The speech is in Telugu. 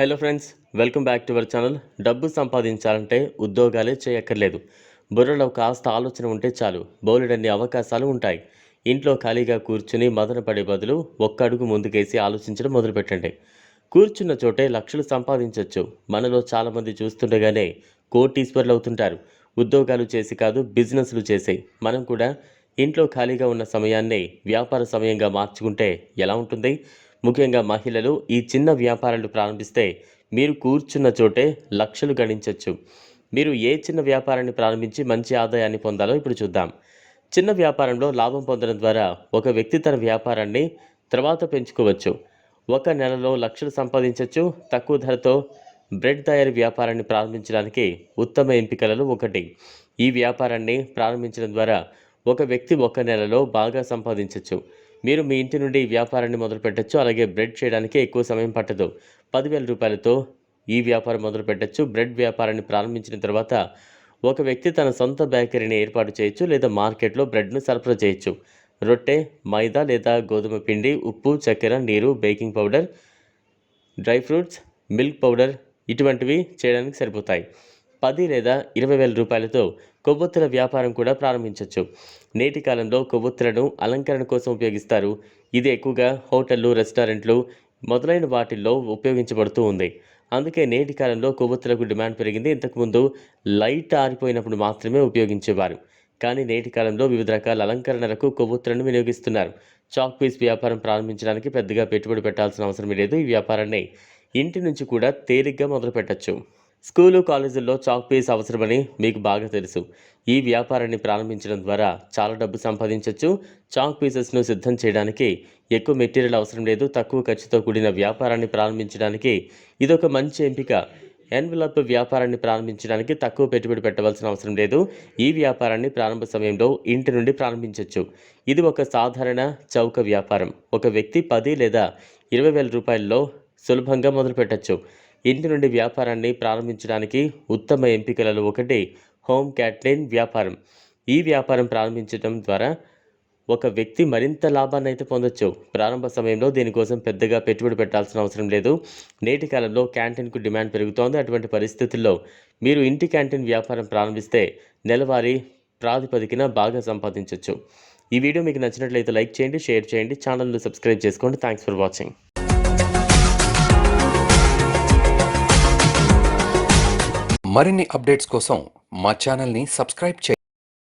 Hello friends, welcome back to our channel. డబ్బు సంపాదించాలంటే ఉద్యోగాలే చేయక్కర్లేదు. బుర్రలో కాస్త ఆలోచన ఉంటే చాలు, బోలెడన్ని అవకాశాలు ఉంటాయి. ఇంట్లో ఖాళీగా కూర్చుని మదన పడే బదులు ఒక్క అడుగు ముందుకేసి ఆలోచించడం మొదలుపెట్టండి. కూర్చున్న చోటే లక్షలు సంపాదించవచ్చు. మనలో చాలామంది చూస్తుండగానే కోటీశ్వర్లు అవుతుంటారు. ఉద్యోగాలు చేసి కాదు, బిజినెస్లు చేసి. మనం కూడా ఇంట్లో ఖాళీగా ఉన్న సమయాన్ని వ్యాపార సమయంగా మార్చుకుంటే ఎలా ఉంటుంది? ముఖ్యంగా మహిళలు ఈ చిన్న వ్యాపారాలు ప్రారంభిస్తే మీరు కూర్చున్న చోటే లక్షలు గడించవచ్చు. మీరు ఏ చిన్న వ్యాపారాన్ని ప్రారంభించి మంచి ఆదాయాన్ని పొందాలో ఇప్పుడు చూద్దాం. చిన్న వ్యాపారంలో లాభం పొందడం ద్వారా ఒక వ్యక్తి తన వ్యాపారాన్ని తర్వాత పెంచుకోవచ్చు. ఒక నెలలో లక్షలు సంపాదించవచ్చు. తక్కువ ధరతో బ్రెడ్ తయారీ వ్యాపారాన్ని ప్రారంభించడానికి ఉత్తమ ఎంపికలలో ఒకటి. ఈ వ్యాపారాన్ని ప్రారంభించడం ద్వారా ఒక వ్యక్తి ఒక నెలలో బాగా సంపాదించవచ్చు. మీరు మీ ఇంటి నుండి ఈ వ్యాపారాన్ని మొదలుపెట్టచ్చు. అలాగే బ్రెడ్ చేయడానికి ఎక్కువ సమయం పట్టదు. 10,000 రూపాయలతో ఈ వ్యాపారం మొదలుపెట్టచ్చు. బ్రెడ్ వ్యాపారాన్ని ప్రారంభించిన తర్వాత ఒక వ్యక్తి తన సొంత బేకరీని ఏర్పాటు చేయొచ్చు, లేదా మార్కెట్లో బ్రెడ్ను సరఫరా చేయొచ్చు. రొట్టె, మైదా లేదా గోధుమ పిండి, ఉప్పు, చక్కెర, నీరు, baking powder, dry fruits, milk powder ఇటువంటివి చేయడానికి సరిపోతాయి. 10 లేదా 20,000 రూపాయలతో కొవ్వొత్తుల వ్యాపారం కూడా ప్రారంభించవచ్చు. నేటి కాలంలో కొవ్వొత్తులను అలంకరణ కోసం ఉపయోగిస్తారు. ఇది ఎక్కువగా హోటళ్ళు, రెస్టారెంట్లు మొదలైన వాటిల్లో ఉపయోగించబడుతూ ఉంది. అందుకే నేటి కాలంలో కొవ్వొత్తులకు డిమాండ్ పెరిగింది. ఇంతకుముందు లైట్ ఆరిపోయినప్పుడు మాత్రమే ఉపయోగించేవారు. కానీ నేటి కాలంలో వివిధ రకాల అలంకరణలకు కొవ్వొత్తులను వినియోగిస్తున్నారు. చాక్ పీస్ వ్యాపారం ప్రారంభించడానికి పెద్దగా పెట్టుబడి పెట్టాల్సిన అవసరం లేదు. ఈ వ్యాపారాన్ని ఇంటి నుంచి కూడా తేలిగ్గా మొదలుపెట్టచ్చు. స్కూలు, కాలేజీల్లో చాక్ పీస్ అవసరమని మీకు బాగా తెలుసు. ఈ వ్యాపారాన్ని ప్రారంభించడం ద్వారా చాలా డబ్బు సంపాదించవచ్చు. చాక్ పీసెస్ను సిద్ధం చేయడానికి ఎక్కువ మెటీరియల్ అవసరం లేదు. తక్కువ ఖర్చుతో కూడిన వ్యాపారాన్ని ప్రారంభించడానికి ఇదొక మంచి ఎంపిక. ఎన్వలప్ వ్యాపారాన్ని ప్రారంభించడానికి తక్కువ పెట్టుబడి పెట్టవలసిన అవసరం లేదు. ఈ వ్యాపారాన్ని ప్రారంభ సమయంలో ఇంటి నుండి ప్రారంభించవచ్చు. ఇది ఒక సాధారణ చౌక వ్యాపారం. ఒక వ్యక్తి 10 లేదా 20,000 రూపాయల్లో సులభంగా మొదలుపెట్టచ్చు. ఇంటి నుండి వ్యాపారాన్ని ప్రారంభించడానికి ఉత్తమ ఎంపికలలో ఒకటి హోమ్ క్యాటరింగ్ వ్యాపారం. ఈ వ్యాపారం ప్రారంభించడం ద్వారా ఒక వ్యక్తి మరింత లాభాన్ని అయితే పొందొచ్చు. ప్రారంభ సమయంలో దీనికోసం పెద్దగా పెట్టుబడి పెట్టాల్సిన అవసరం లేదు. నేటి కాలంలో క్యాంటీన్కు డిమాండ్ పెరుగుతోంది. అటువంటి పరిస్థితుల్లో మీరు ఇంటి క్యాంటీన్ వ్యాపారం ప్రారంభిస్తే నెలవారీ ప్రాతిపదికన బాగా సంపాదించవచ్చు. ఈ వీడియో మీకు నచ్చినట్లయితే లైక్ చేయండి, షేర్ చేయండి, ఛానల్ను సబ్స్క్రైబ్ చేసుకోండి. Thanks for watching. మరిన్ని అప్డేట్స్ కోసం మా ఛానల్ని సబ్స్క్రైబ్ చేయండి.